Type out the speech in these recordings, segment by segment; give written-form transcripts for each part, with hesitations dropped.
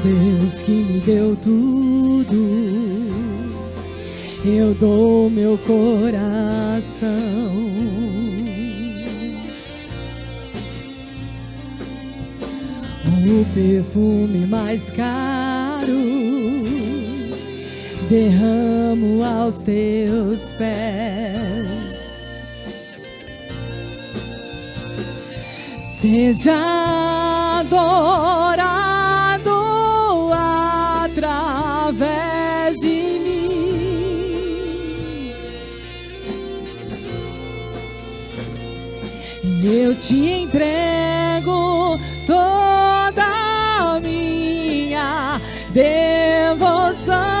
Deus que me deu tudo, eu dou meu coração. O perfume mais caro derramo aos teus pés. Seja adorado através de mim, e eu te entrego toda a minha devoção.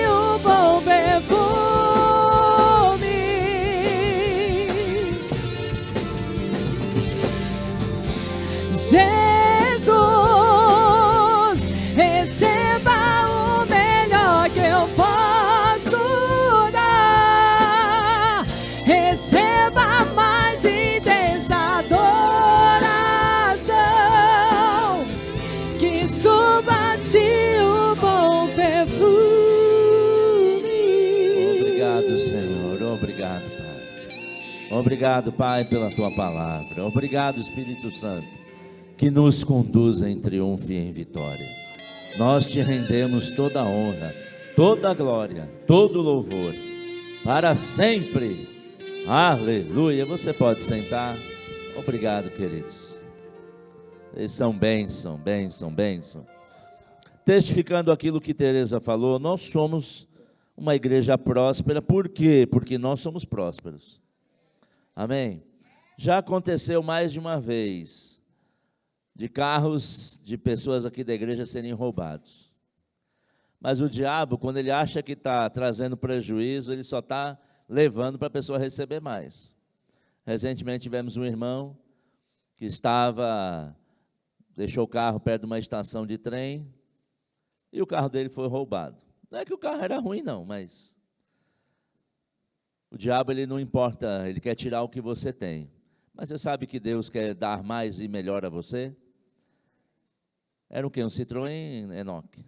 O bom perfume, Jesus, receba o melhor que eu posso dar. Receba mais intensa adoração, que suba a ti o bom perfume. Obrigado, Pai. Obrigado, Pai, pela Tua palavra. Obrigado, Espírito Santo, que nos conduz em triunfo e em vitória. Nós te rendemos toda a honra, toda a glória, todo o louvor, para sempre. Aleluia. Você pode sentar. Obrigado, queridos. Eles são bênção, bênção, bênção. Testificando aquilo que Teresa falou, nós somos uma igreja próspera. Por quê? Porque nós somos prósperos. Amém? Já aconteceu mais de uma vez de carros de pessoas aqui da igreja serem roubados. Mas o diabo, quando ele acha que está trazendo prejuízo, ele só está levando para a pessoa receber mais. Recentemente tivemos um irmão que deixou o carro perto de uma estação de trem e o carro dele foi roubado. Não é que o carro era ruim, não, mas o diabo, ele não importa, ele quer tirar o que você tem. Mas você sabe que Deus quer dar mais e melhor a você? Era o quê? Um Citroën, Enoque?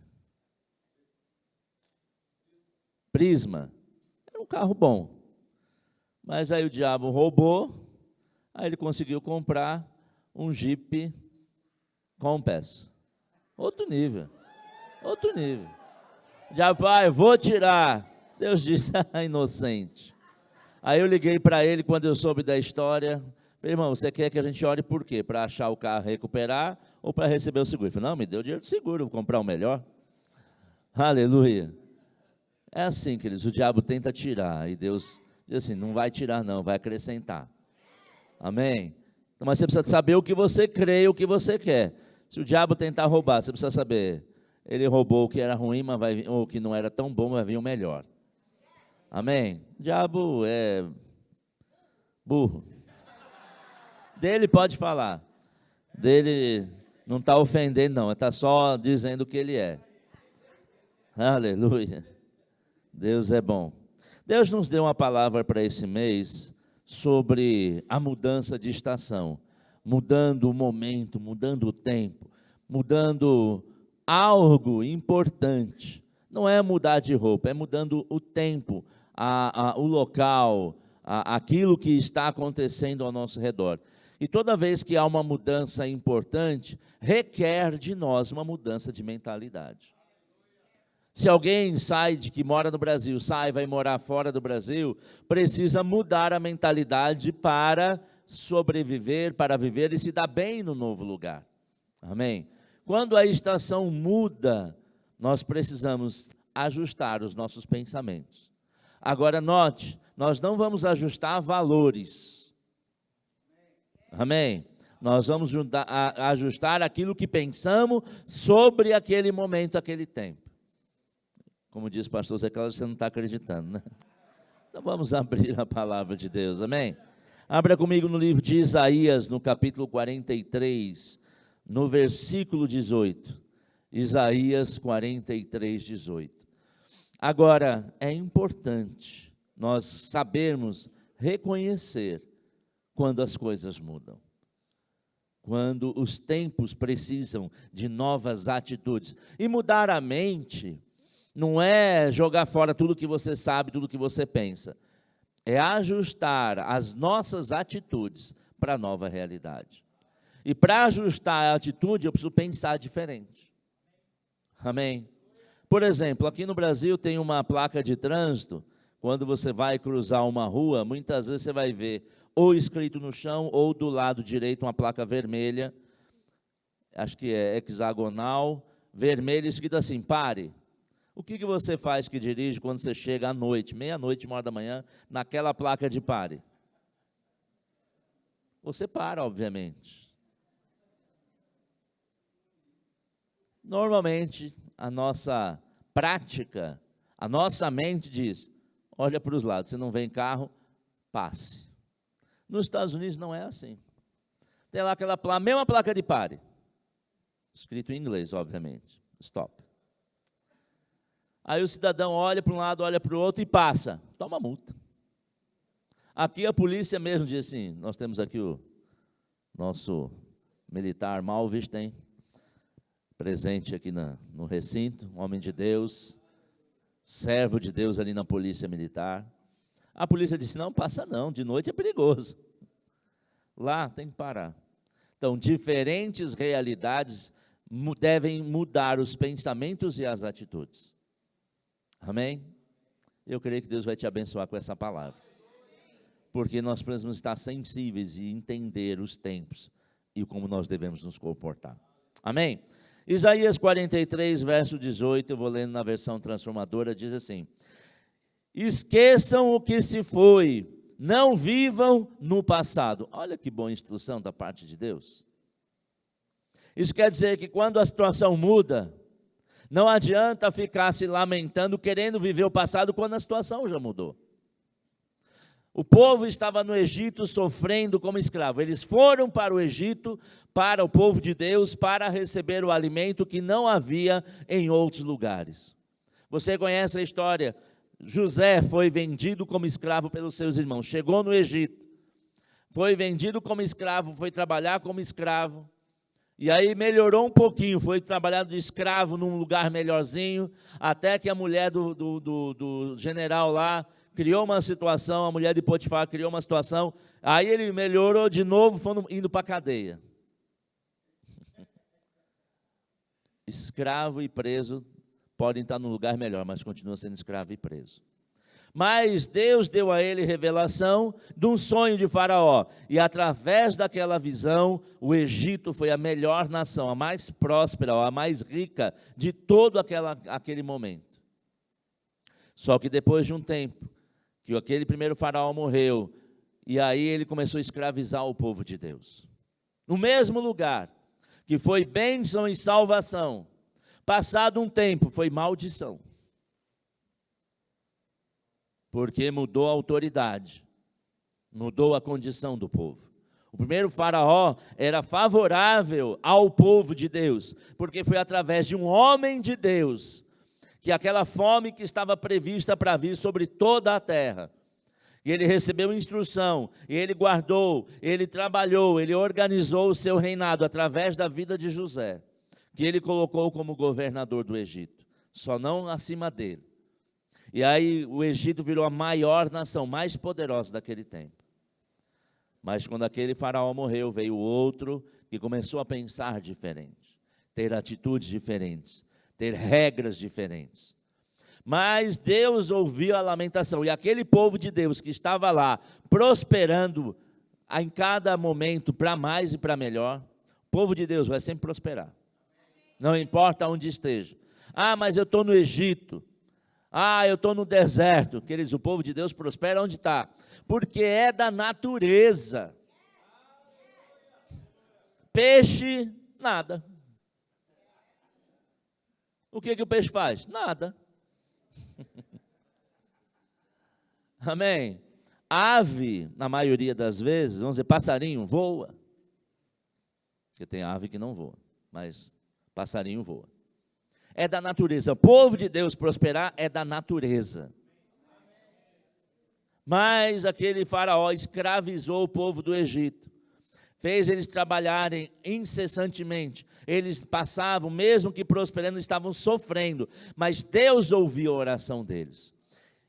Prisma. Era um carro bom. Mas aí o diabo roubou, aí ele conseguiu comprar um Jeep Compass. Outro nível. Outro nível. Já vai, vou tirar. Deus disse, inocente. Aí eu liguei para ele quando eu soube da história. Falei, irmão, você quer que a gente ore por quê? Para achar o carro, recuperar ou para receber o seguro? Ele falou, não, me deu dinheiro de seguro, vou comprar o melhor. Aleluia. É assim, queridos, o diabo tenta tirar e Deus diz assim, não vai tirar não, vai acrescentar. Amém? Então, mas você precisa saber o que você crê e o que você quer. Se o diabo tentar roubar, você precisa saber. Ele roubou o que era ruim, mas ou o que não era tão bom, vai vir o melhor. Amém? O diabo é burro. Dele pode falar. Dele não está ofendendo, não. Está só dizendo o que ele é. Aleluia. Deus é bom. Deus nos deu uma palavra para esse mês sobre a mudança de estação. Mudando o momento, mudando o tempo, mudando algo importante. Não é mudar de roupa, é mudando o tempo, o local, aquilo que está acontecendo ao nosso redor. E toda vez que há uma mudança importante, requer de nós uma mudança de mentalidade. Se alguém que mora no Brasil, vai morar fora do Brasil, precisa mudar a mentalidade para sobreviver, para viver e se dar bem no novo lugar. Amém? Quando a estação muda, nós precisamos ajustar os nossos pensamentos. Agora note, nós não vamos ajustar valores. Amém? Nós vamos ajustar aquilo que pensamos sobre aquele momento, aquele tempo. Como diz o pastor Zé Cláudio, você não está acreditando, né? Então vamos abrir a palavra de Deus, amém? Abra comigo no livro de Isaías, no capítulo 43, no versículo 18. Isaías 43, 18. Agora, é importante nós sabermos reconhecer quando as coisas mudam. Quando os tempos precisam de novas atitudes. E mudar a mente não é jogar fora tudo que você sabe, tudo que você pensa. É ajustar as nossas atitudes para a nova realidade. E para ajustar a atitude, eu preciso pensar diferente. Amém? Por exemplo, aqui no Brasil tem uma placa de trânsito. Quando você vai cruzar uma rua, muitas vezes você vai ver ou escrito no chão, ou do lado direito uma placa vermelha, acho que é hexagonal, vermelha, escrito assim, pare. O que você faz que dirige quando você chega à noite, meia-noite, 1h da manhã, naquela placa de pare? Você para, obviamente. Normalmente, a nossa prática, a nossa mente diz, olha para os lados, você não vê carro, passe. Nos Estados Unidos não é assim. Tem lá aquela mesma placa de pare, escrito em inglês, obviamente, stop. Aí o cidadão olha para um lado, olha para o outro e passa, toma multa. Aqui a polícia mesmo diz assim, nós temos aqui o nosso militar Malvisten, presente aqui no recinto, um homem de Deus, servo de Deus ali na polícia militar. A polícia disse, não, passa não, de noite é perigoso. Lá tem que parar. Então, diferentes realidades devem mudar os pensamentos e as atitudes. Amém? Eu creio que Deus vai te abençoar com essa palavra. Porque nós precisamos estar sensíveis e entender os tempos e como nós devemos nos comportar. Amém? Isaías 43, verso 18, eu vou lendo na versão transformadora, diz assim, esqueçam o que se foi, não vivam no passado. Olha que boa instrução da parte de Deus. Isso quer dizer que quando a situação muda, não adianta ficar se lamentando, querendo viver o passado quando a situação já mudou. O povo estava no Egito sofrendo como escravo. Eles foram para o Egito, para o povo de Deus, para receber o alimento que não havia em outros lugares. Você conhece a história? José foi vendido como escravo pelos seus irmãos, chegou no Egito, foi vendido como escravo, foi trabalhar como escravo, e aí melhorou um pouquinho, foi trabalhar de escravo num lugar melhorzinho, até que a mulher do general lá criou uma situação, a mulher de Potifar criou uma situação, aí ele melhorou de novo, indo para a cadeia. Escravo e preso podem estar num lugar melhor, mas continua sendo escravo e preso. Mas Deus deu a ele revelação de um sonho de Faraó, e através daquela visão, o Egito foi a melhor nação, a mais próspera, a mais rica de todo aquele momento. Só que depois de um tempo, que aquele primeiro Faraó morreu, e aí ele começou a escravizar o povo de Deus. No mesmo lugar, que foi bênção e salvação, passado um tempo, foi maldição. Porque mudou a autoridade, mudou a condição do povo. O primeiro Faraó era favorável ao povo de Deus, porque foi através de um homem de Deus, que aquela fome que estava prevista para vir sobre toda a terra, e ele recebeu instrução, e ele guardou, ele trabalhou, ele organizou o seu reinado através da vida de José, que ele colocou como governador do Egito, só não acima dele. E aí o Egito virou a maior nação, mais poderosa daquele tempo. Mas quando aquele faraó morreu, veio outro que começou a pensar diferente, ter atitudes diferentes, ter regras diferentes. Mas Deus ouviu a lamentação, e aquele povo de Deus que estava lá, prosperando em cada momento, para mais e para melhor, o povo de Deus vai sempre prosperar. Não importa onde esteja. Ah, mas eu estou no Egito. Ah, eu estou no deserto. Queridos, o povo de Deus prospera onde está? Porque é da natureza. Peixe, nada. O que o peixe faz? Nada. Amém? Ave, na maioria das vezes, vamos dizer, passarinho voa. Porque tem ave que não voa, mas passarinho voa. É da natureza. O povo de Deus prosperar é da natureza. Mas aquele faraó escravizou o povo do Egito. Fez eles trabalharem incessantemente. Eles passavam, mesmo que prosperando, estavam sofrendo. Mas Deus ouviu a oração deles.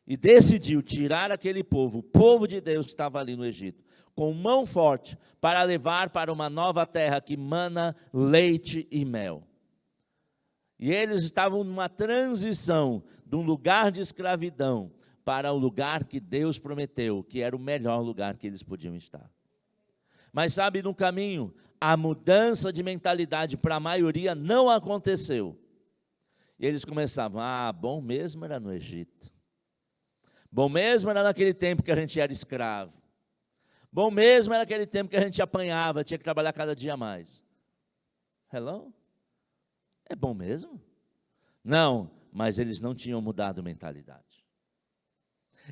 E decidiu tirar aquele povo, o povo de Deus que estava ali no Egito, com mão forte, para levar para uma nova terra que mana leite e mel. E eles estavam numa transição de um lugar de escravidão para o lugar que Deus prometeu, que era o melhor lugar que eles podiam estar. Mas sabe, no caminho, a mudança de mentalidade para a maioria não aconteceu. E eles começavam, bom mesmo era no Egito. Bom mesmo era naquele tempo que a gente era escravo. Bom mesmo era aquele tempo que a gente apanhava, tinha que trabalhar cada dia mais. Hello? É bom mesmo? Não, mas eles não tinham mudado mentalidade.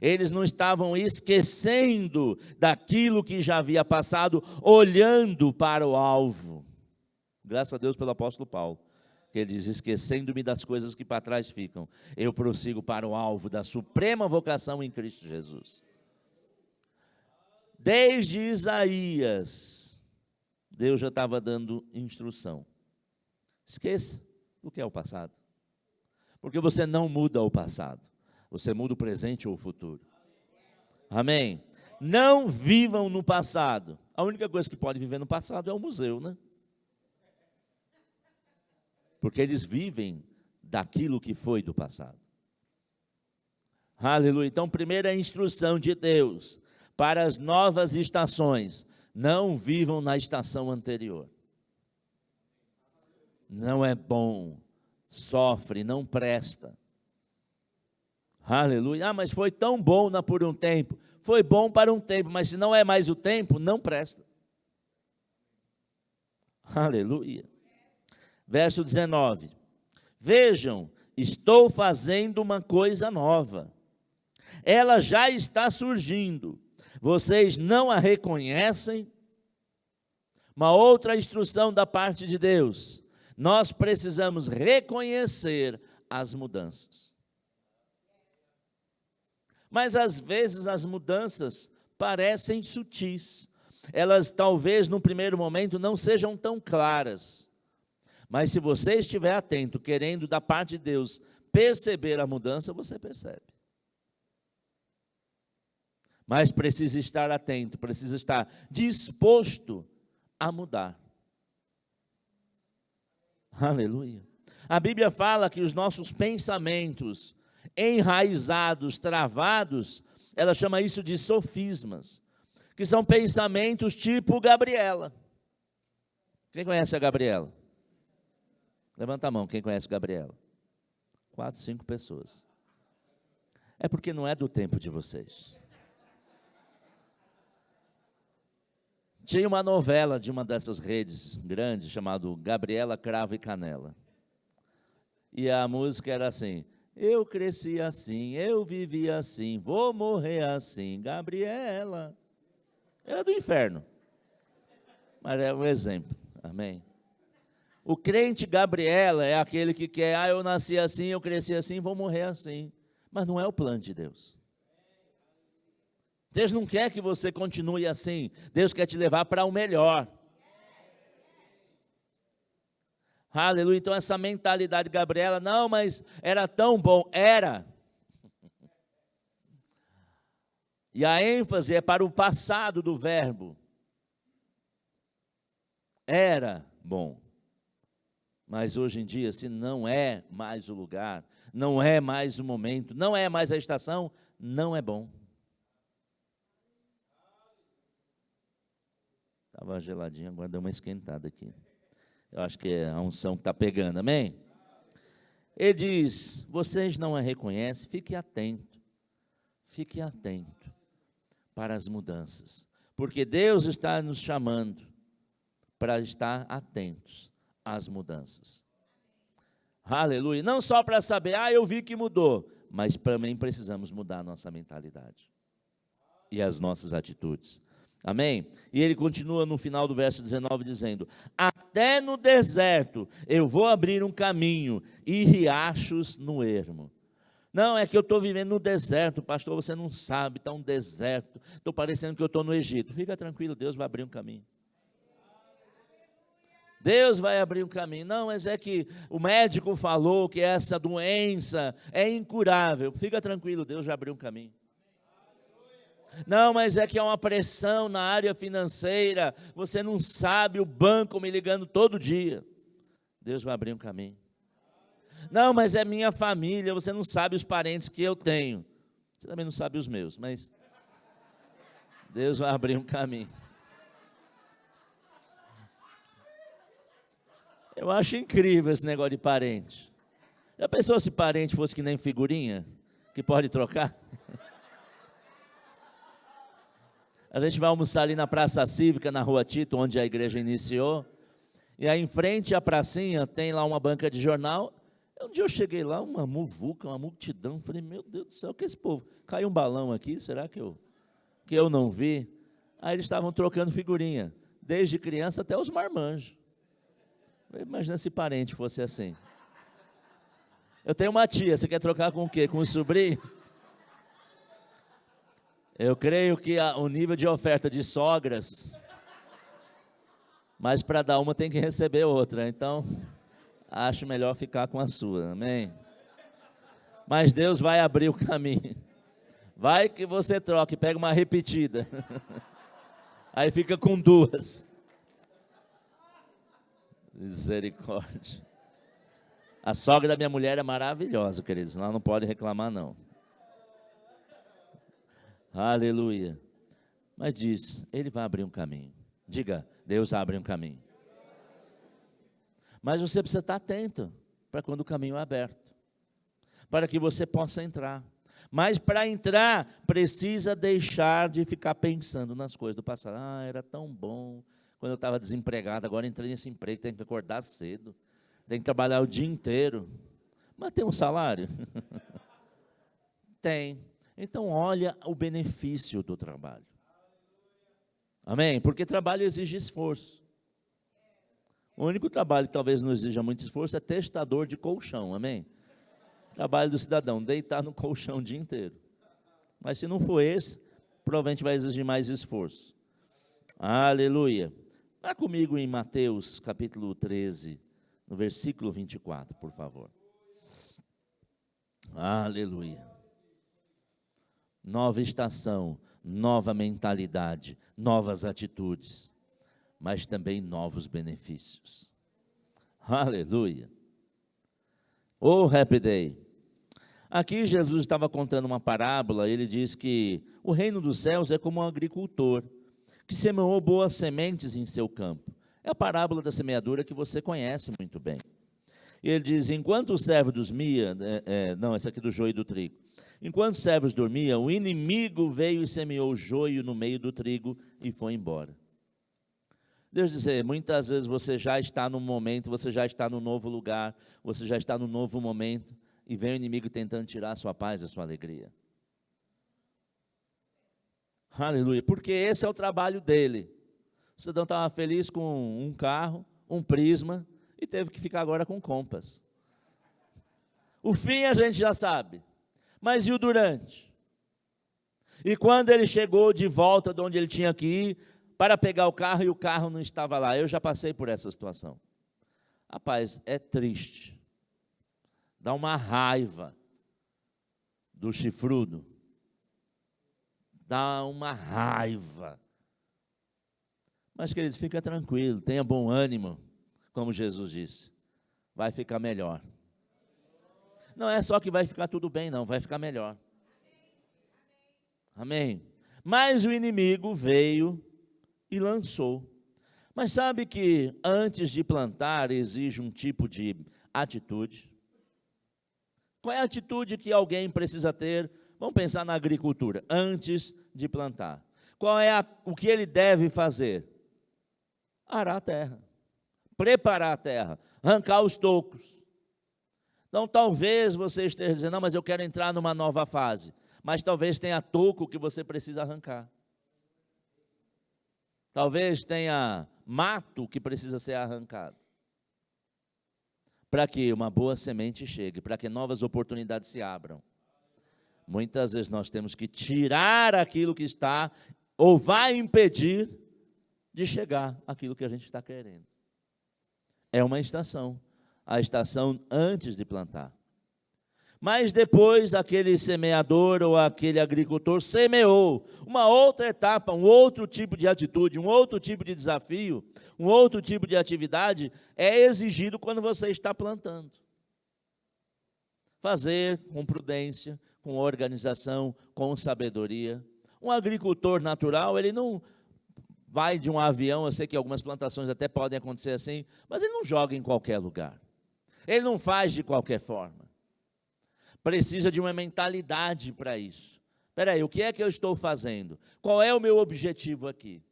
Eles não estavam esquecendo daquilo que já havia passado, olhando para o alvo. Graças a Deus pelo apóstolo Paulo. Ele diz, esquecendo-me das coisas que para trás ficam, eu prossigo para o alvo da suprema vocação em Cristo Jesus. Desde Isaías, Deus já estava dando instrução. Esqueça o que é o passado. Porque você não muda o passado. Você muda o presente ou o futuro. Amém? Não vivam no passado. A única coisa que pode viver no passado é o museu, né? Porque eles vivem daquilo que foi do passado. Aleluia. Então, primeira instrução de Deus para as novas estações: não vivam na estação anterior. Não é bom, sofre, não presta. Aleluia. Mas foi tão bom por um tempo. Foi bom para um tempo, mas se não é mais o tempo, não presta. Aleluia. Verso 19. Vejam, estou fazendo uma coisa nova. Ela já está surgindo. Vocês não a reconhecem? Uma outra instrução da parte de Deus. Nós precisamos reconhecer as mudanças. Mas às vezes as mudanças parecem sutis. Elas talvez no primeiro momento não sejam tão claras. Mas se você estiver atento, querendo da parte de Deus perceber a mudança, você percebe. Mas precisa estar atento, precisa estar disposto a mudar. Aleluia. A Bíblia fala que os nossos pensamentos enraizados, travados, ela chama isso de sofismas, que são pensamentos tipo Gabriela. Quem conhece a Gabriela? Levanta a mão, quem conhece a Gabriela? 4, 5 pessoas. É porque não é do tempo de vocês. Tinha uma novela de uma dessas redes grandes, chamado Gabriela, Cravo e Canela. E a música era assim: eu cresci assim, eu vivi assim, vou morrer assim, Gabriela. Era do inferno. Mas é um exemplo, amém? O crente Gabriela é aquele que quer, eu nasci assim, eu cresci assim, vou morrer assim. Mas não é o plano de Deus. Deus não quer que você continue assim. Deus quer te levar para o melhor. Aleluia. Então essa mentalidade de Gabriela, não, mas era tão bom. Era. E a ênfase é para o passado do verbo. Era bom. Mas hoje em dia, se não é mais o lugar, não é mais o momento, não é mais a estação, não é bom. Estava geladinho, agora deu uma esquentada aqui. Eu acho que é a unção que está pegando, amém? Ele diz, vocês não a reconhecem, fique atento para as mudanças. Porque Deus está nos chamando para estar atentos às mudanças. Aleluia. Não só para saber, eu vi que mudou, Mas também precisamos mudar a nossa mentalidade e as nossas atitudes. Amém? E ele continua no final do verso 19 dizendo: até no deserto eu vou abrir um caminho e riachos no ermo. Não, é que eu estou vivendo no deserto, pastor, você não sabe, está um deserto, estou parecendo que eu estou no Egito. Fica tranquilo, Deus vai abrir um caminho. Deus vai abrir um caminho. Não, mas é que o médico falou que essa doença é incurável. Fica tranquilo, Deus vai abrir um caminho. Não, mas é que há uma pressão na área financeira, você não sabe, o banco me ligando todo dia. Deus vai abrir um caminho. Não, mas é minha família, você não sabe os parentes que eu tenho. Você também não sabe os meus, mas Deus vai abrir um caminho. Eu acho incrível esse negócio de parente. Já pensou se parente fosse que nem figurinha, que pode trocar? A gente vai almoçar ali na Praça Cívica, na Rua Tito, onde a igreja iniciou. E aí em frente à pracinha tem lá uma banca de jornal. Um dia eu cheguei lá, uma muvuca, uma multidão. Falei, meu Deus do céu, o que é esse povo? Caiu um balão aqui, será que eu não vi? Aí eles estavam trocando figurinha, desde criança até os marmanjos. Imagina se parente fosse assim. Eu tenho uma tia, você quer trocar com o quê? Com o sobrinho? Eu creio que o nível de oferta de sogras, mas para dar uma tem que receber outra, então acho melhor ficar com a sua, amém? Mas Deus vai abrir o caminho. Vai que você troca e pega uma repetida. Aí fica com duas. Misericórdia. A sogra da minha mulher é maravilhosa, queridos. Ela não pode reclamar, não. Aleluia. Mas diz, ele vai abrir um caminho. Diga, Deus abre um caminho. Mas você precisa estar atento para quando o caminho é aberto, para que você possa entrar. Mas para entrar, precisa deixar de ficar pensando nas coisas do passado. Ah, era tão bom quando eu estava desempregado, agora entrei nesse emprego, tenho que acordar cedo, tenho que trabalhar o dia inteiro. Mas tem um salário? Tem. Então olha o benefício do trabalho. Amém? Porque trabalho exige esforço. O único trabalho que talvez não exija muito esforço é testador de colchão, amém? Trabalho do cidadão, deitar no colchão o dia inteiro. Mas se não for esse, provavelmente vai exigir mais esforço. Aleluia. Vá comigo em Mateus capítulo 13, no versículo 24, por favor. Aleluia. Nova estação, nova mentalidade, novas atitudes, mas também novos benefícios. Aleluia. Oh, Happy Day. Aqui Jesus estava contando uma parábola, ele diz que o reino dos céus é como um agricultor que semeou boas sementes em seu campo. É a parábola da semeadura que você conhece muito bem. E ele diz, enquanto o servo dormia, essa aqui do joio e do trigo. Enquanto os servos dormiam, o inimigo veio e semeou o joio no meio do trigo e foi embora. Deus diz, muitas vezes você já está no momento, você já está no novo lugar, você já está no novo momento, e vem o inimigo tentando tirar a sua paz, a sua alegria. Aleluia, porque esse é o trabalho dele. O cidadão estava feliz com um carro, um Prisma, e teve que ficar agora com Compass. O fim a gente já sabe, mas e o durante? E quando ele chegou de volta de onde ele tinha que ir, para pegar o carro e o carro não estava lá. Eu já passei por essa situação. Rapaz, é triste. Dá uma raiva do chifrudo. Dá uma raiva. Mas, queridos, fica tranquilo, tenha bom ânimo, como Jesus disse. Vai ficar melhor. Não é só que vai ficar tudo bem, não, vai ficar melhor. Amém? Mas o inimigo veio e lançou. Mas sabe que antes de plantar exige um tipo de atitude? Qual é a atitude que alguém precisa ter? Vamos pensar na agricultura, antes de plantar. Qual é o que ele deve fazer? Arar a terra, preparar a terra, arrancar os tocos. Então, talvez você esteja dizendo, não, mas eu quero entrar numa nova fase. Mas talvez tenha toco que você precisa arrancar. Talvez tenha mato que precisa ser arrancado. Para que uma boa semente chegue, para que novas oportunidades se abram. Muitas vezes nós temos que tirar aquilo que está, ou vai impedir de chegar aquilo que a gente está querendo. É uma estação, a estação antes de plantar. Mas depois aquele semeador ou aquele agricultor semeou uma outra etapa, um outro tipo de atitude, um outro tipo de desafio, um outro tipo de atividade é exigido quando você está plantando. Fazer com prudência, com organização, com sabedoria. Um agricultor natural, ele não vai de um avião, eu sei que algumas plantações até podem acontecer assim, mas ele não joga em qualquer lugar. Ele não faz de qualquer forma. Precisa de uma mentalidade para isso. Espera aí, o que é que eu estou fazendo? Qual é o meu objetivo aqui?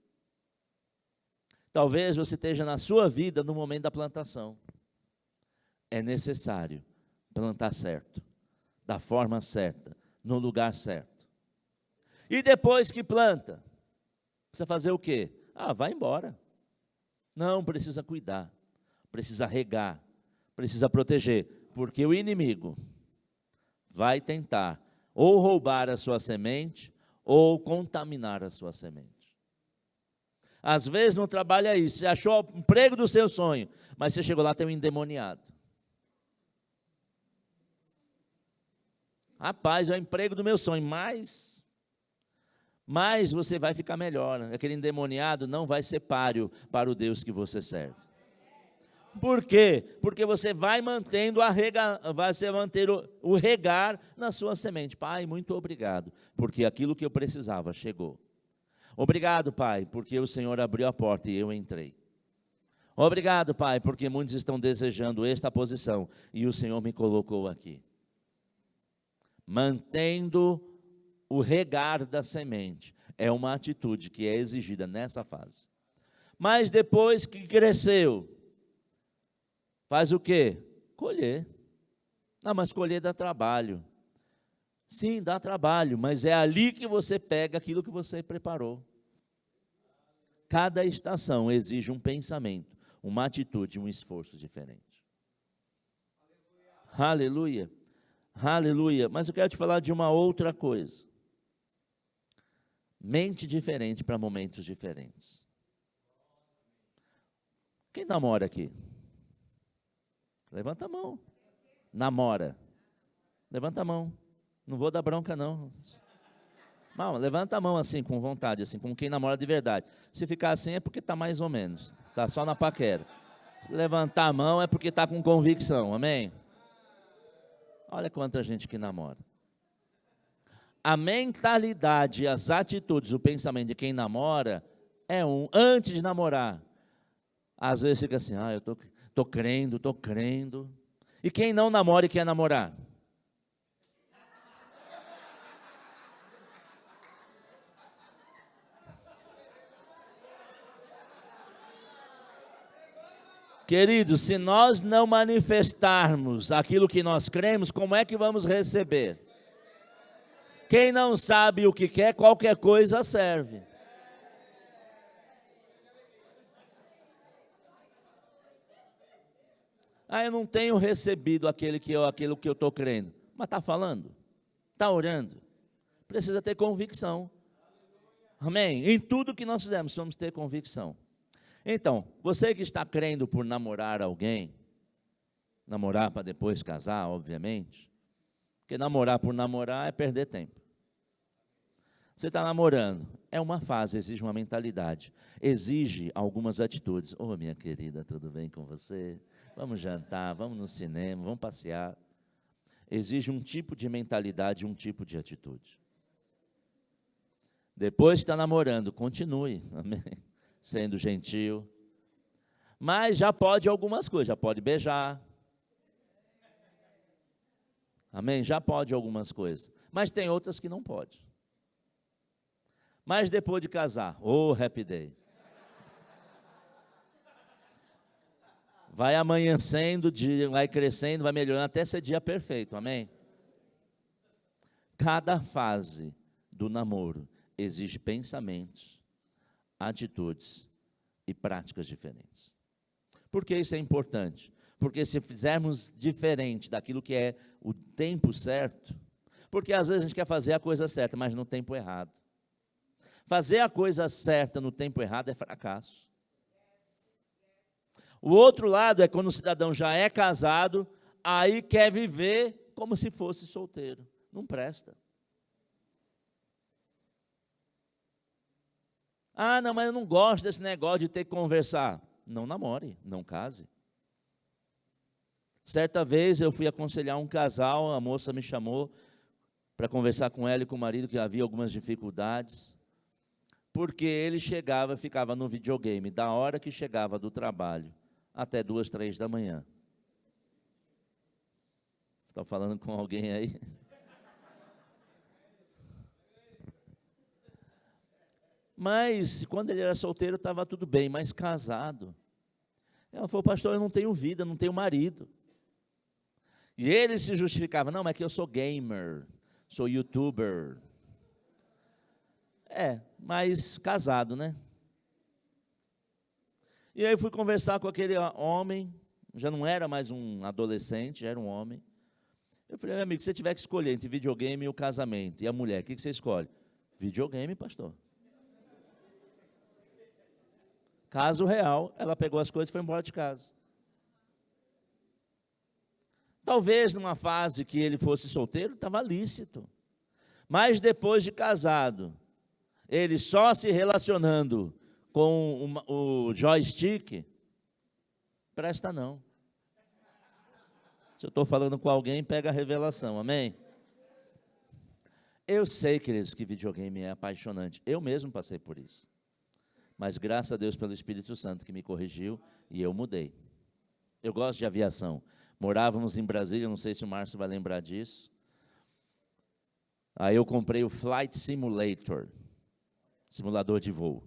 Talvez você esteja na sua vida no momento da plantação. É necessário plantar certo, da forma certa, no lugar certo. E depois que planta, precisa fazer o quê? Vai embora. Não, precisa cuidar, precisa regar, precisa proteger, porque o inimigo vai tentar ou roubar a sua semente ou contaminar a sua semente. Às vezes no trabalho é isso, você achou o emprego do seu sonho, mas você chegou lá e tem um endemoniado. Rapaz, é o emprego do meu sonho, mas você vai ficar melhor. Aquele endemoniado não vai ser páreo para o Deus que você serve. Por quê? Porque você vai mantendo o regar na sua semente. Pai, muito obrigado, porque aquilo que eu precisava chegou. Obrigado, Pai, porque o Senhor abriu a porta e eu entrei. Obrigado, Pai, porque muitos estão desejando esta posição e o Senhor me colocou aqui. Mantendo o regar da semente é uma atitude que é exigida nessa fase. Mas depois que cresceu, faz o quê? Colher. Não, mas colher dá trabalho. Sim, dá trabalho, mas é ali que você pega aquilo que você preparou. Cada estação exige um pensamento, uma atitude, um esforço diferente. Aleluia. Aleluia. Mas eu quero te falar de uma outra coisa. Mente diferente para momentos diferentes. Quem namora aqui? Levanta a mão. Namora. Levanta a mão. Não vou dar bronca, não. Não, levanta a mão assim, com vontade, assim, como quem namora de verdade. Se ficar assim é porque está mais ou menos. Está só na paquera. Se levantar a mão é porque está com convicção. Amém? Olha quanta gente que namora. A mentalidade, as atitudes, o pensamento de quem namora é antes de namorar. Às vezes fica assim, eu estou crendo. E quem não namora e quer namorar? Queridos, se nós não manifestarmos aquilo que nós cremos, como é que vamos receber? Quem não sabe o que quer, qualquer coisa serve. Eu não tenho recebido aquilo que eu estou crendo. Mas está falando? Está orando? Precisa ter convicção. Amém? Em tudo que nós fizermos, vamos ter convicção. Então, você que está crendo por namorar alguém, namorar para depois casar, obviamente, porque namorar por namorar é perder tempo. Você está namorando, é uma fase, exige uma mentalidade, exige algumas atitudes. Minha querida, tudo bem com você? Vamos jantar, vamos no cinema, vamos passear. Exige um tipo de mentalidade, um tipo de atitude. Depois que está namorando, continue, amém? Sendo gentil. Mas já pode algumas coisas, já pode beijar. Amém? Já pode algumas coisas. Mas tem outras que não pode. Mas depois de casar, happy day. vai amanhecendo, dia vai crescendo, vai melhorando até ser dia perfeito, amém? Cada fase do namoro exige pensamentos, atitudes e práticas diferentes. Por que isso é importante? Porque se fizermos diferente daquilo que é o tempo certo, porque às vezes a gente quer fazer a coisa certa, mas no tempo errado. Fazer a coisa certa no tempo errado é fracasso. O outro lado é quando o cidadão já é casado, aí quer viver como se fosse solteiro. Não presta. Ah, não, mas eu não gosto desse negócio de ter que conversar. Não namore, não case. Certa vez eu fui aconselhar um casal, a moça me chamou para conversar com ela e com o marido, que havia algumas dificuldades, porque ele chegava, ficava no videogame, da hora que chegava do trabalho, até 2, 3 da manhã. Está falando com alguém aí? Mas, quando ele era solteiro, estava tudo bem, mas casado. Ela falou, pastor, eu não tenho vida, não tenho marido. E ele se justificava, não, mas é que eu sou gamer, sou youtuber. Mas casado, né? E aí fui conversar com aquele homem, já não era mais um adolescente, já era um homem. Eu falei, meu amigo, se você tiver que escolher entre videogame e o casamento, e a mulher, o que você escolhe? Videogame, pastor. Caso real, ela pegou as coisas e foi embora de casa. Talvez numa fase que ele fosse solteiro, estava lícito. Mas depois de casado, ele só se relacionando com o joystick, presta não. Se eu estou falando com alguém, pega a revelação, amém? Eu sei, queridos, que videogame é apaixonante. Eu mesmo passei por isso. Mas graças a Deus pelo Espírito Santo que me corrigiu e eu mudei. Eu gosto de aviação. Morávamos em Brasília, não sei se o Márcio vai lembrar disso. Aí eu comprei o Flight Simulator, simulador de voo.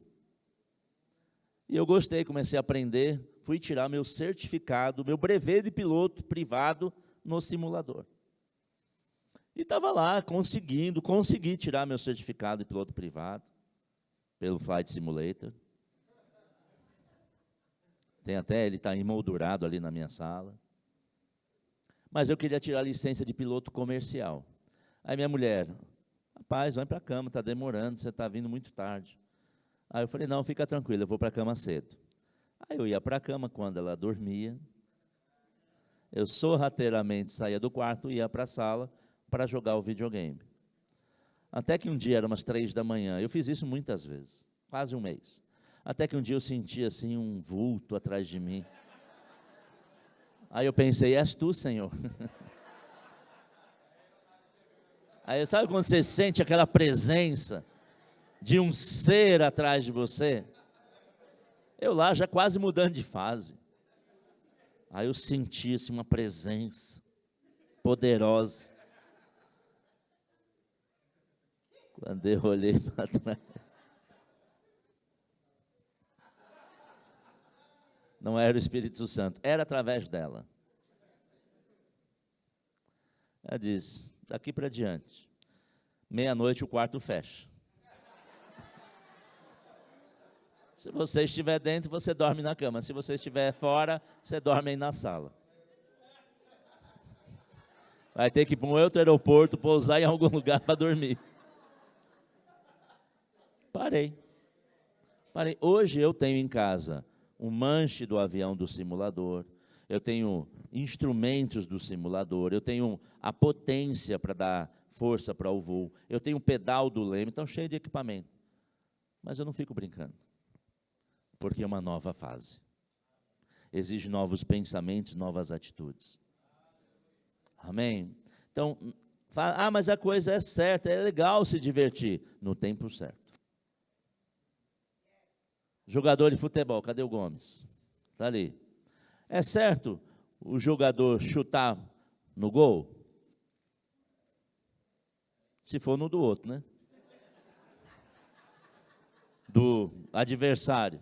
E eu gostei, comecei a aprender, fui tirar meu certificado, meu brevet de piloto privado no simulador. E estava lá, consegui tirar meu certificado de piloto privado, pelo Flight Simulator. Tem até, ele está emoldurado ali na minha sala. Mas eu queria tirar a licença de piloto comercial. Aí minha mulher, rapaz, vai para a cama, está demorando, você está vindo muito tarde. Aí eu falei, não, fica tranquilo, eu vou para a cama cedo. Aí eu ia para a cama quando ela dormia. Eu sorrateiramente saía do quarto e ia para a sala para jogar o videogame. Até que um dia, era umas 3 da manhã, eu fiz isso muitas vezes, quase um mês. Até que um dia eu senti assim um vulto atrás de mim. Aí eu pensei, és tu, Senhor? Aí sabe quando você sente aquela presença de um ser atrás de você? Eu lá já quase mudando de fase. Aí eu senti assim, uma presença poderosa. Quando eu olhei para trás, não era o Espírito Santo, era através dela. Ela diz, daqui para diante, meia-noite o quarto fecha. Se você estiver dentro, você dorme na cama. Se você estiver fora, você dorme aí na sala. Vai ter que ir para um outro aeroporto, pousar em algum lugar para dormir. Parei. Hoje eu tenho em casa um manche do avião do simulador, eu tenho instrumentos do simulador, eu tenho a potência para dar força para o voo, eu tenho o pedal do leme, então cheio de equipamento. Mas eu não fico brincando, porque é uma nova fase. Exige novos pensamentos, novas atitudes. Amém? Então, mas a coisa é certa, é legal se divertir no tempo certo. Jogador de futebol, cadê o Gomes? Está ali. É certo o jogador chutar no gol? Se for no do outro, né? Do adversário.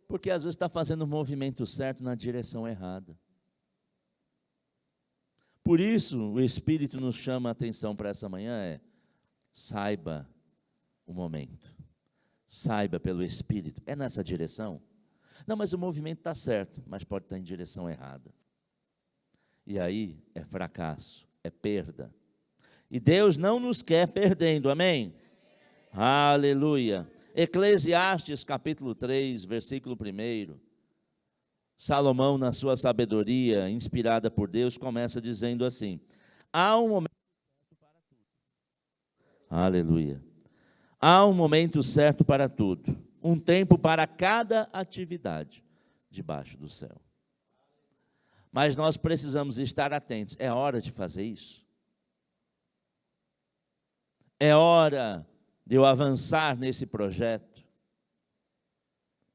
Porque às vezes está fazendo o movimento certo na direção errada. Por isso, o Espírito nos chama a atenção para essa manhã, saiba o momento. Saiba pelo Espírito. É nessa direção? Não, mas o movimento está certo, mas pode estar em direção errada. E aí é fracasso, é perda. E Deus não nos quer perdendo, amém? Aleluia. Eclesiastes capítulo 3, versículo 1. Salomão, na sua sabedoria, inspirada por Deus, começa dizendo assim: há um momento certo para tudo. Aleluia. Há um momento certo para tudo, um tempo para cada atividade debaixo do céu. Mas nós precisamos estar atentos. É hora de fazer isso. É hora de eu avançar nesse projeto.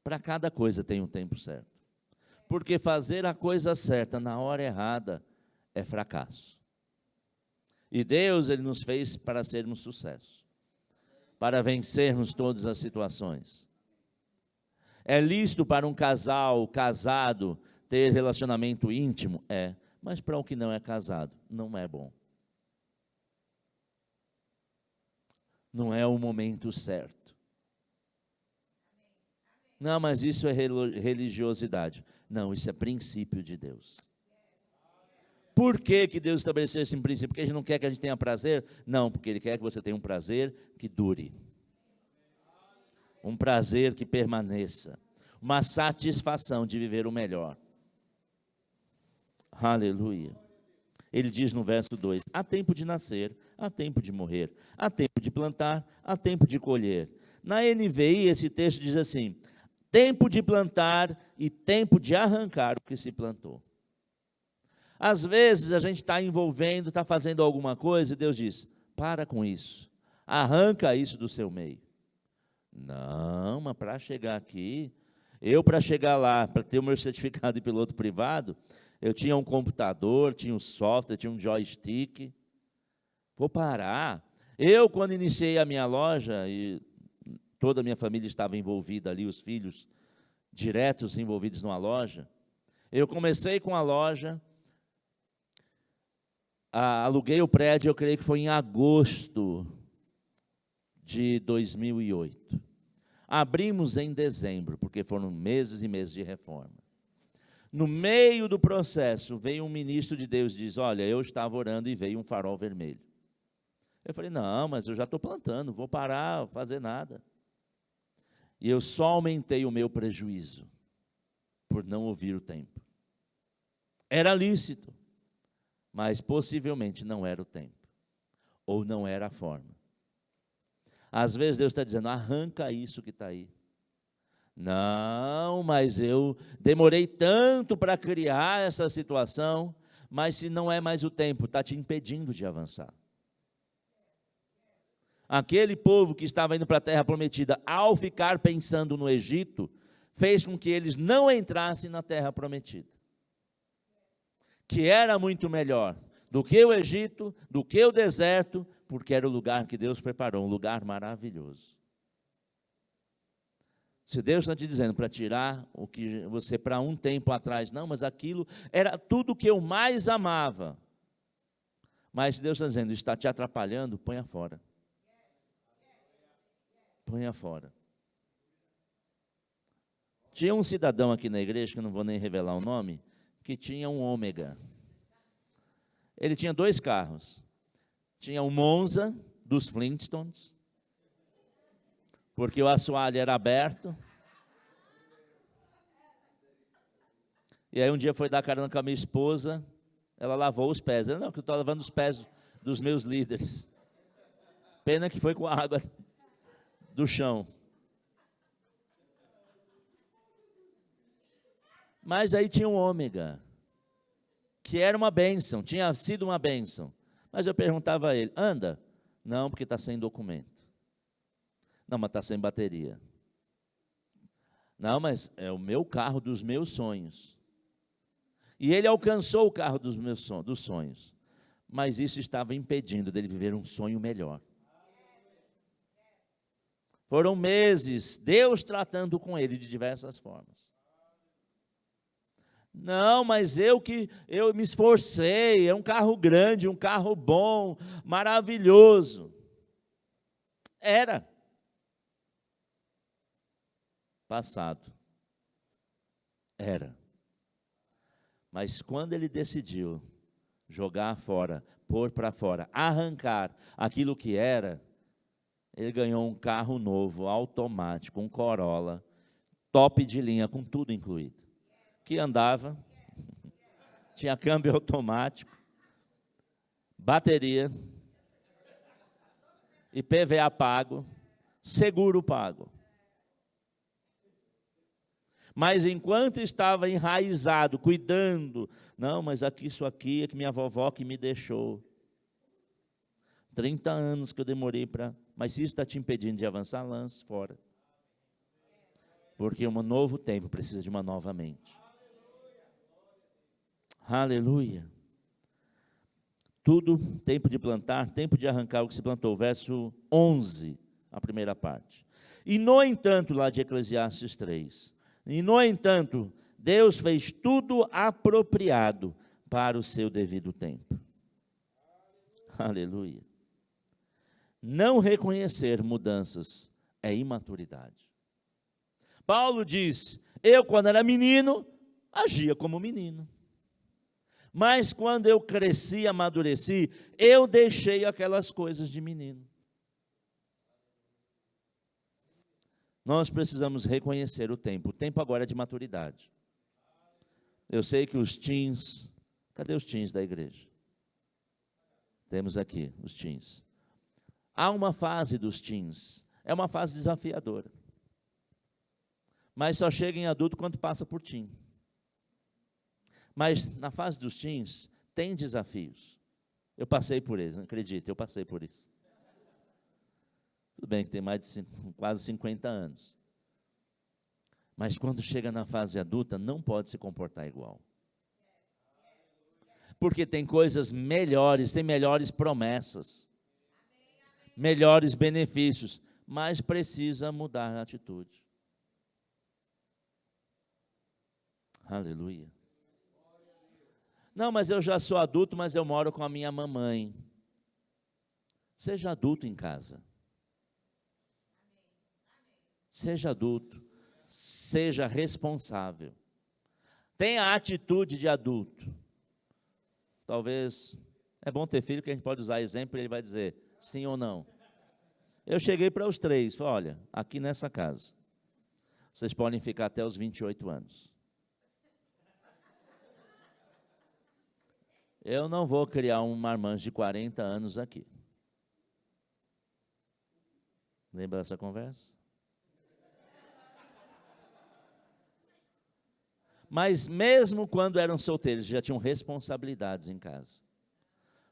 Para cada coisa tem um tempo certo. Porque fazer a coisa certa na hora errada é fracasso. E Deus, Ele nos fez para sermos sucesso. Para vencermos todas as situações. É lícito para um casal casado ter relacionamento íntimo? É. Mas para o que não é casado, não é bom. Não é o momento certo. Não, mas isso é religiosidade. Não, isso é princípio de Deus. Por que Deus estabeleceu esse princípio? Porque Ele não quer que a gente tenha prazer? Não, porque Ele quer que você tenha um prazer que dure. Um prazer que permaneça. Uma satisfação de viver o melhor. Aleluia. Ele diz no verso 2, há tempo de nascer, há tempo de morrer, há tempo de plantar, há tempo de colher. Na NVI, esse texto diz assim, tempo de plantar e tempo de arrancar o que se plantou. Às vezes a gente está envolvendo, está fazendo alguma coisa e Deus diz, para com isso, arranca isso do seu meio. Não, mas para chegar aqui, para chegar lá, para ter o meu certificado de piloto privado, eu tinha um computador, tinha um software, tinha um joystick. Vou parar. Eu, quando iniciei a minha loja, e toda a minha família estava envolvida ali, os filhos diretos envolvidos numa loja, eu comecei com a loja, aluguei o prédio, eu creio que foi em agosto de 2008. Abrimos em dezembro, porque foram meses e meses de reforma. No meio do processo, veio um ministro de Deus e diz, olha, eu estava orando e veio um farol vermelho. Eu falei, não, mas eu já estou plantando, vou parar, fazer nada. E eu só aumentei o meu prejuízo, por não ouvir o tempo. Era lícito, mas possivelmente não era o tempo, ou não era a forma. Às vezes Deus está dizendo, arranca isso que está aí. Não, mas eu demorei tanto para criar essa situação, mas se não é mais o tempo, está te impedindo de avançar. Aquele povo que estava indo para a terra prometida, ao ficar pensando no Egito, fez com que eles não entrassem na terra prometida. Que era muito melhor do que o Egito, do que o deserto, porque era o lugar que Deus preparou, um lugar maravilhoso. Se Deus está te dizendo para tirar o que você para um tempo atrás, não, mas aquilo era tudo que eu mais amava. Mas se Deus está dizendo, está te atrapalhando, ponha fora. Ponha fora. Tinha um cidadão aqui na igreja, que eu não vou nem revelar o nome, que tinha um Ômega. Ele tinha 2 carros. Tinha um Monza, dos Flintstones, porque o assoalho era aberto. E aí um dia foi dar carona com a minha esposa, ela lavou os pés. Eu, não, que eu estou lavando os pés dos meus líderes. Pena que foi com a água do chão. Mas aí tinha um Ômega, que era uma bênção, tinha sido uma bênção. Mas eu perguntava a ele, anda? Não, porque está sem documento. Não, mas está sem bateria. Não, mas é o meu carro dos meus sonhos. E ele alcançou o carro dos sonhos. Mas isso estava impedindo dele viver um sonho melhor. Foram meses, Deus tratando com ele de diversas formas. Não, mas eu me esforcei, é um carro grande, um carro bom, maravilhoso. Era. Passado. Era. Mas quando ele decidiu jogar fora, pôr para fora, arrancar aquilo que era, ele ganhou um carro novo, automático, um Corolla, top de linha, com tudo incluído. Que andava, tinha câmbio automático, bateria, IPVA pago, seguro pago. Mas enquanto estava enraizado, cuidando, não, mas aqui, isso aqui é que minha vovó que me deixou. 30 anos que eu demorei para... Mas se isso está te impedindo de avançar, lance fora. Porque um novo tempo precisa de uma nova mente. Aleluia. Tudo, tempo de plantar, tempo de arrancar o que se plantou. Verso 11, a primeira parte. E no entanto, lá de Eclesiastes 3... E, no entanto, Deus fez tudo apropriado para o seu devido tempo. Aleluia. Não reconhecer mudanças é imaturidade. Paulo diz, eu quando era menino, agia como menino. Mas quando eu cresci, amadureci, eu deixei aquelas coisas de menino. Nós precisamos reconhecer o tempo. O tempo agora é de maturidade. Eu sei que os teens... Cadê os teens da igreja? Temos aqui os teens. Há uma fase dos teens. É uma fase desafiadora. Mas só chega em adulto quando passa por teen. Mas na fase dos teens, tem desafios. Eu passei por eles, não acredito, eu passei por isso. Tudo bem que tem mais de quase 50 anos. Mas quando chega na fase adulta, não pode se comportar igual. Porque tem coisas melhores, tem melhores promessas, melhores benefícios, mas precisa mudar a atitude. Aleluia. Não, mas eu já sou adulto, mas eu moro com a minha mamãe. Seja adulto em casa. Seja adulto, seja responsável. Tenha a atitude de adulto. Talvez, é bom ter filho que a gente pode usar exemplo e ele vai dizer sim ou não. Eu cheguei para os três, falei, olha, aqui nessa casa, vocês podem ficar até os 28 anos. Eu não vou criar um marmanjo de 40 anos aqui. Lembra dessa conversa? Mas mesmo quando eram solteiros, já tinham responsabilidades em casa.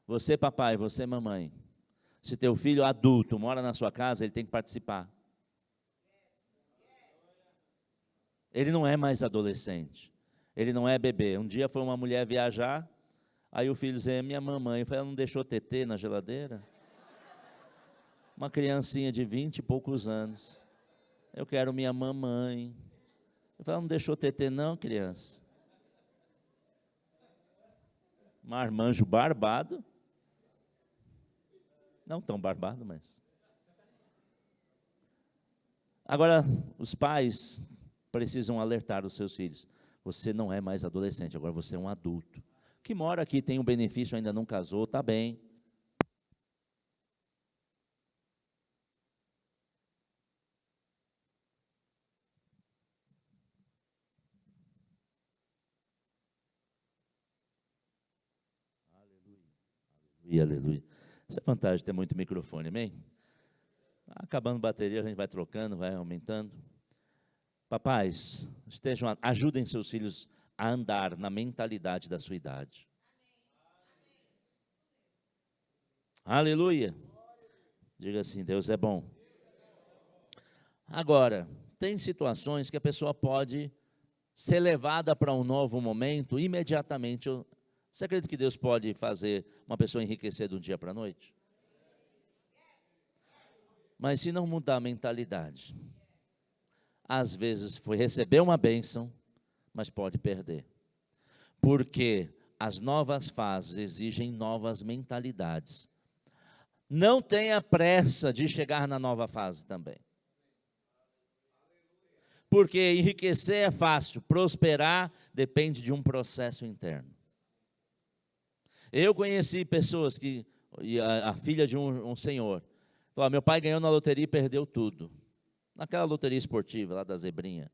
Você, papai, você, mamãe, se teu filho adulto mora na sua casa, ele tem que participar. Ele não é mais adolescente. Ele não é bebê. Um dia foi uma mulher viajar, aí o filho dizia, minha mamãe, eu falei, ela não deixou tetê na geladeira? Uma criancinha de 20 e poucos anos. Eu quero minha mamãe. Eu falei, não deixou tetê não, criança? Marmanjo barbado. Não tão barbado, mas... Agora, os pais precisam alertar os seus filhos. Você não é mais adolescente, agora você é um adulto. Que mora aqui, tem um benefício, ainda não casou, está bem. Aleluia, aleluia. Isso é fantástico, ter muito microfone, amém? Acabando a bateria, a gente vai trocando, vai aumentando. Papais, ajudem seus filhos a andar na mentalidade da sua idade. Aleluia. Diga assim, Deus é bom. Agora, tem situações que a pessoa pode ser levada para um novo momento imediatamente. Você acredita que Deus pode fazer uma pessoa enriquecer de um dia para a noite? Mas se não mudar a mentalidade, às vezes foi receber uma bênção, mas pode perder. Porque as novas fases exigem novas mentalidades. Não tenha pressa de chegar na nova fase também. Porque enriquecer é fácil, prosperar depende de um processo interno. Eu conheci pessoas que, a filha de um senhor, falou: meu pai ganhou na loteria e perdeu tudo. Naquela loteria esportiva lá da Zebrinha,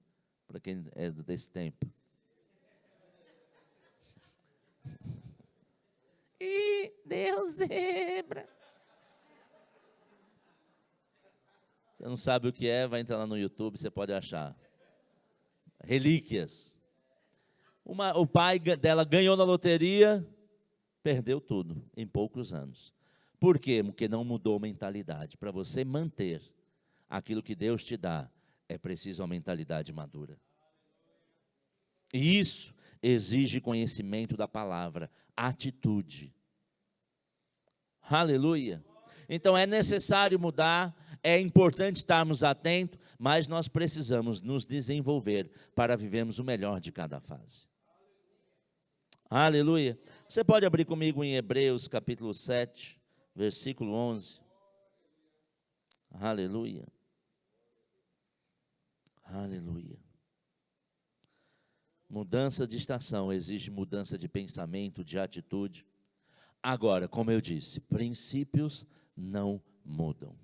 para quem é desse tempo. E deu zebra. Você não sabe o que é, vai entrar lá no YouTube, você pode achar. Relíquias. O pai dela ganhou na loteria, perdeu tudo em poucos anos. Por quê? Porque não mudou a mentalidade. Para você manter aquilo que Deus te dá, é preciso uma mentalidade madura. E isso exige conhecimento da palavra, atitude. Aleluia. Então é necessário mudar, é importante estarmos atentos, mas nós precisamos nos desenvolver para vivermos o melhor de cada fase. Aleluia. Você pode abrir comigo em Hebreus capítulo 7, versículo 11. Aleluia. Aleluia. Mudança de estação exige mudança de pensamento, de atitude. Agora, como eu disse, princípios não mudam.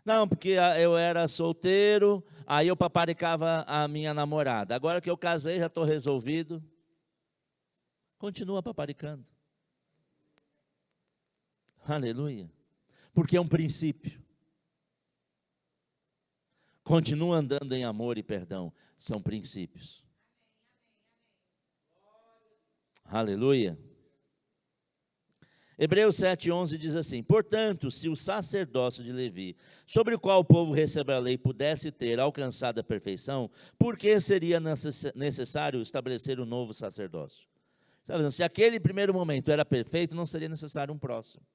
Não, porque eu era solteiro, aí eu paparicava a minha namorada. Agora que eu casei, já estou resolvido. Continua paparicando. Aleluia. Porque é um princípio. Continua andando em amor e perdão. São princípios. Aleluia. Hebreus 7,11 diz assim: portanto, se o sacerdócio de Levi, sobre o qual o povo recebe a lei, pudesse ter alcançado a perfeição, por que seria necessário estabelecer um novo sacerdócio? Se aquele primeiro momento era perfeito, não seria necessário um próximo.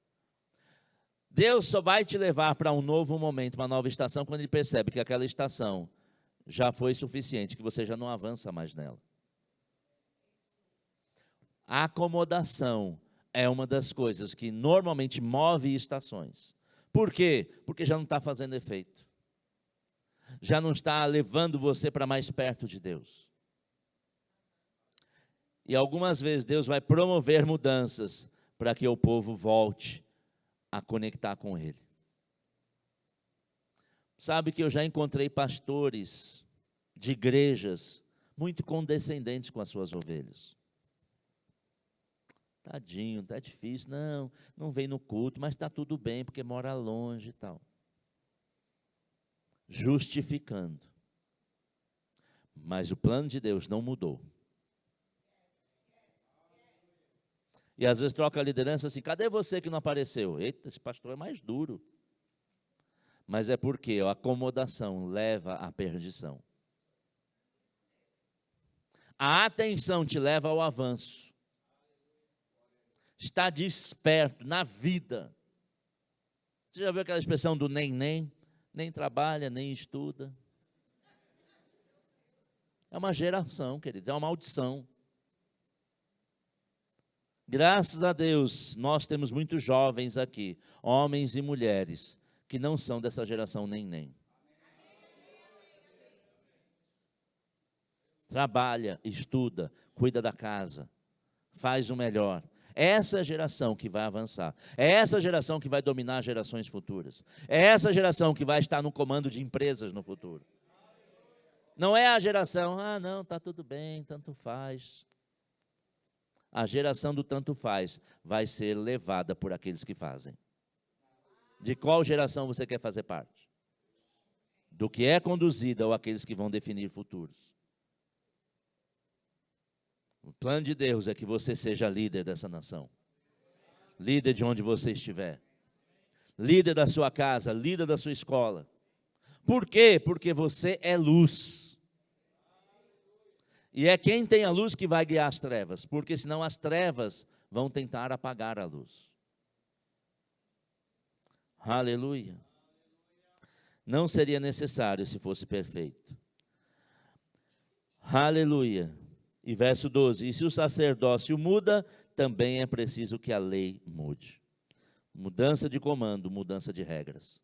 Deus só vai te levar para um novo momento, uma nova estação, quando Ele percebe que aquela estação já foi suficiente, que você já não avança mais nela. A acomodação é uma das coisas que normalmente move estações. Por quê? Porque já não está fazendo efeito. Já não está levando você para mais perto de Deus. E algumas vezes Deus vai promover mudanças para que o povo volte a conectar com Ele. Sabe que eu já encontrei pastores de igrejas muito condescendentes com as suas ovelhas. Tadinho, está difícil, não vem no culto, mas está tudo bem, porque mora longe e tal. Justificando. Mas o plano de Deus não mudou. E às vezes troca a liderança assim: cadê você que não apareceu? Eita, esse pastor é mais duro. Mas é porque a acomodação leva à perdição. A atenção te leva ao avanço. Está desperto na vida. Você já viu aquela expressão do nem trabalha, nem estuda? É uma geração, queridos, é uma maldição. Graças a Deus, nós temos muitos jovens aqui, homens e mulheres, que não são dessa geração nem. Trabalha, estuda, cuida da casa, faz o melhor. Essa geração que vai avançar, é essa geração que vai dominar as gerações futuras, é essa geração que vai estar no comando de empresas no futuro. Não é a geração, não, está tudo bem, tanto faz. A geração do tanto faz vai ser levada por aqueles que fazem. De qual geração você quer fazer parte? Do que é conduzida ou aqueles que vão definir futuros? O plano de Deus é que você seja líder dessa nação. Líder de onde você estiver. Líder da sua casa, líder da sua escola. Por quê? Porque você é luz. E é quem tem a luz que vai guiar as trevas, porque senão as trevas vão tentar apagar a luz. Aleluia. Não seria necessário se fosse perfeito. Aleluia. E verso 12, e se o sacerdócio muda, também é preciso que a lei mude. Mudança de comando, mudança de regras.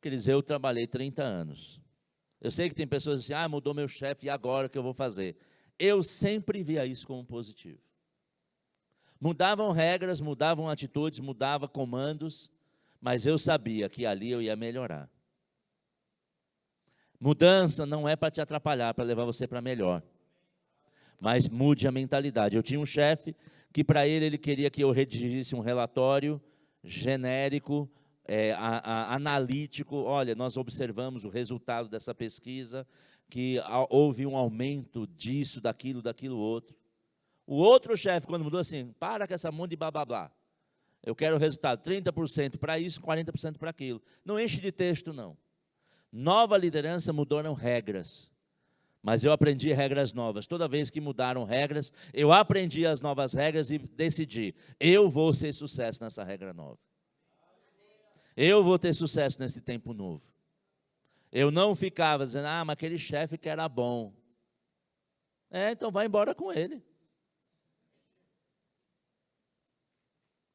Quer dizer, eu trabalhei 30 anos. Eu sei que tem pessoas que dizem, mudou meu chefe, e agora o que eu vou fazer? Eu sempre via isso como positivo. Mudavam regras, mudavam atitudes, mudavam comandos, mas eu sabia que ali eu ia melhorar. Mudança não é para te atrapalhar, para levar você para melhor. Mas mude a mentalidade. Eu tinha um chefe que para ele queria que eu redigisse um relatório genérico, analítico. Olha, nós observamos o resultado dessa pesquisa, que houve um aumento disso, daquilo outro. O outro chefe, quando mudou assim, para com essa monte de blá blá blá. Eu quero o resultado, 30% para isso, 40% para aquilo. Não enche de texto, não. Nova liderança mudaram regras. Mas eu aprendi regras novas. Toda vez que mudaram regras, eu aprendi as novas regras e decidi, eu vou ser sucesso nessa regra nova. Eu vou ter sucesso nesse tempo novo. Eu não ficava dizendo, mas aquele chefe que era bom. Então vai embora com ele.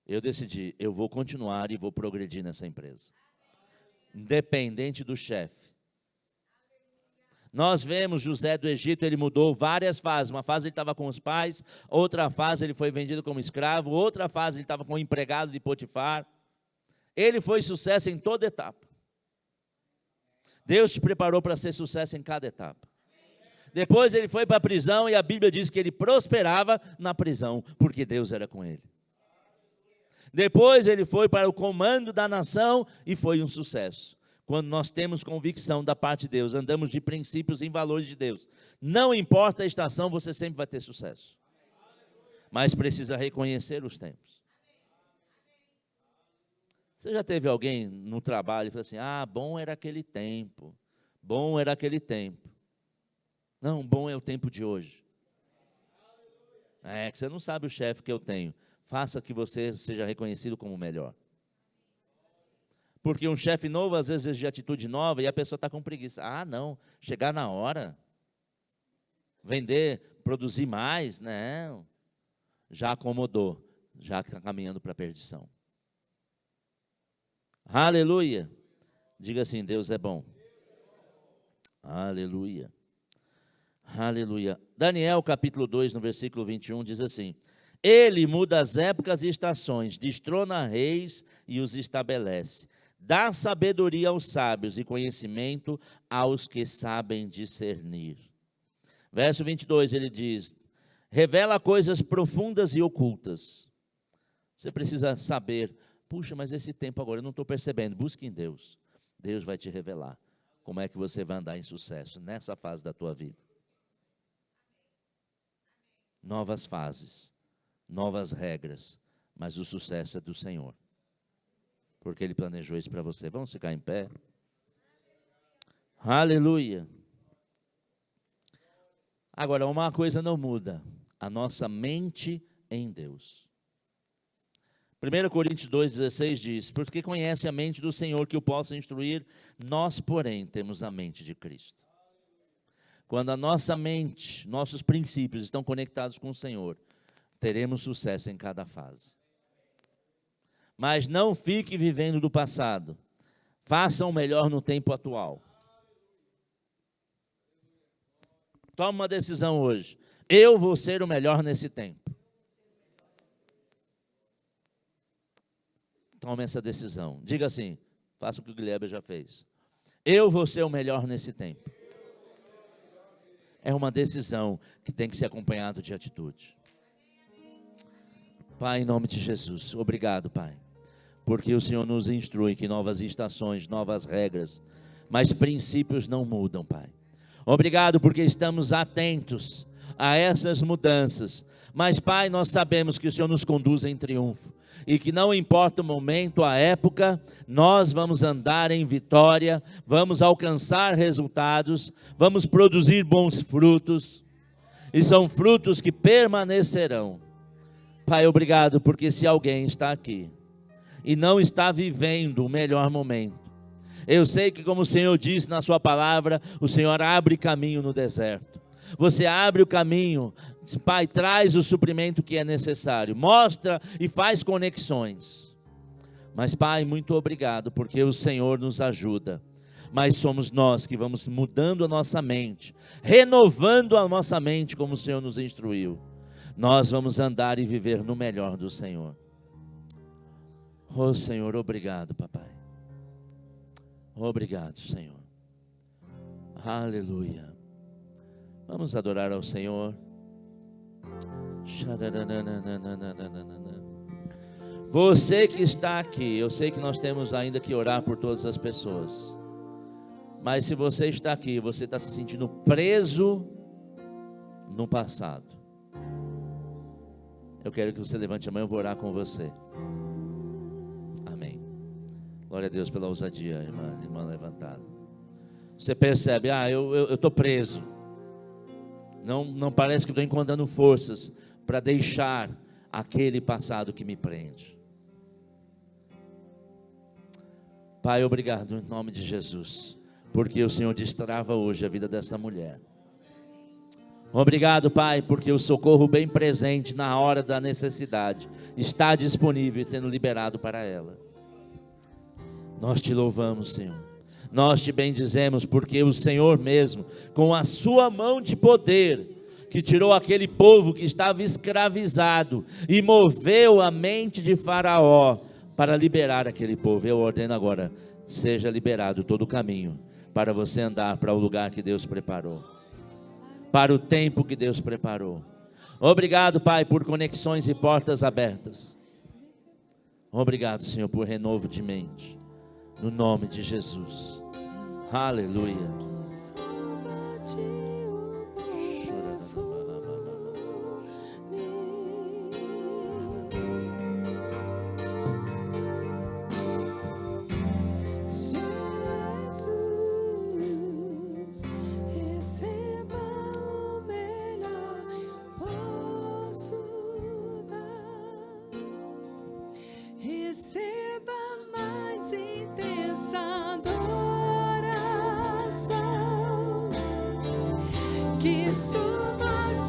Eu decidi, eu vou continuar e vou progredir nessa empresa. Independente do chefe. Nós vemos José do Egito, ele mudou várias fases. Uma fase ele estava com os pais, outra fase ele foi vendido como escravo, outra fase ele estava como empregado de Potifar. Ele foi sucesso em toda etapa. Deus te preparou para ser sucesso em cada etapa. Depois ele foi para a prisão e a Bíblia diz que ele prosperava na prisão, porque Deus era com ele. Depois ele foi para o comando da nação e foi um sucesso. Quando nós temos convicção da parte de Deus, andamos de princípios e valores de Deus. Não importa a estação, você sempre vai ter sucesso. Mas precisa reconhecer os tempos. Você já teve alguém no trabalho e falou assim, bom era aquele tempo. Bom era aquele tempo. Não, bom é o tempo de hoje. Que você não sabe o chefe que eu tenho. Faça que você seja reconhecido como o melhor. Porque um chefe novo, às vezes, de atitude nova, e a pessoa está com preguiça. Não, chegar na hora, vender, produzir mais, não. Já acomodou, já está caminhando para a perdição. Aleluia. Diga assim, Deus é bom. Aleluia. Aleluia. Daniel, capítulo 2, no versículo 21, diz assim, ele muda as épocas e estações, destrona reis e os estabelece. Dá sabedoria aos sábios e conhecimento aos que sabem discernir. Verso 22, ele diz, revela coisas profundas e ocultas. Você precisa saber, puxa, mas esse tempo agora eu não estou percebendo. Busque em Deus. Deus vai te revelar como é que você vai andar em sucesso nessa fase da tua vida. Novas fases, novas regras, mas o sucesso é do Senhor. Porque Ele planejou isso para você. Vamos ficar em pé? Aleluia. Agora, uma coisa não muda. A nossa mente em Deus. 1 Coríntios 2,16 diz, porque conhece a mente do Senhor que o possa instruir, nós, porém, temos a mente de Cristo. Quando a nossa mente, nossos princípios estão conectados com o Senhor, teremos sucesso em cada fase. Mas não fique vivendo do passado. Faça o melhor no tempo atual. Tome uma decisão hoje. Eu vou ser o melhor nesse tempo. Tome essa decisão. Diga assim, faça o que o Guilherme já fez. Eu vou ser o melhor nesse tempo. É uma decisão que tem que ser acompanhada de atitude. Pai, em nome de Jesus, obrigado, Pai, porque o Senhor nos instrui que novas estações, novas regras, mas princípios não mudam, Pai. Obrigado porque estamos atentos a essas mudanças, mas, Pai, nós sabemos que o Senhor nos conduz em triunfo, e que não importa o momento, a época, nós vamos andar em vitória, vamos alcançar resultados, vamos produzir bons frutos, e são frutos que permanecerão. Pai, obrigado, porque se alguém está aqui e não está vivendo o melhor momento. Eu sei que, como o Senhor disse na sua palavra, o Senhor abre caminho no deserto. Você abre o caminho, Pai, traz o suprimento que é necessário, mostra e faz conexões. Mas, Pai, muito obrigado, porque o Senhor nos ajuda. Mas somos nós que vamos mudando a nossa mente, renovando a nossa mente como o Senhor nos instruiu. Nós vamos andar e viver no melhor do Senhor. Oh, Senhor, obrigado, papai. Obrigado, Senhor. Aleluia. Vamos adorar ao Senhor. Você que está aqui, eu sei que nós temos ainda que orar por todas as pessoas. Mas se você está aqui, você está se sentindo preso no passado, eu quero que você levante a mão, eu vou orar com você. Amém. Glória a Deus pela ousadia, irmã levantada. Você percebe, eu estou preso. Não parece que estou encontrando forças para deixar aquele passado que me prende. Pai, obrigado em nome de Jesus, porque o Senhor destrava hoje a vida dessa mulher. Obrigado, Pai, porque o socorro bem presente na hora da necessidade está disponível e sendo liberado para ela. Nós te louvamos, Senhor. Nós te bendizemos, porque o Senhor mesmo, com a sua mão de poder, que tirou aquele povo que estava escravizado e moveu a mente de Faraó para liberar aquele povo. Eu ordeno agora, seja liberado todo o caminho para você andar para o lugar que Deus preparou, para o tempo que Deus preparou. Obrigado, Pai, por conexões e portas abertas. Obrigado, Senhor, por renovo de mente, no nome de Jesus. Aleluia. Receba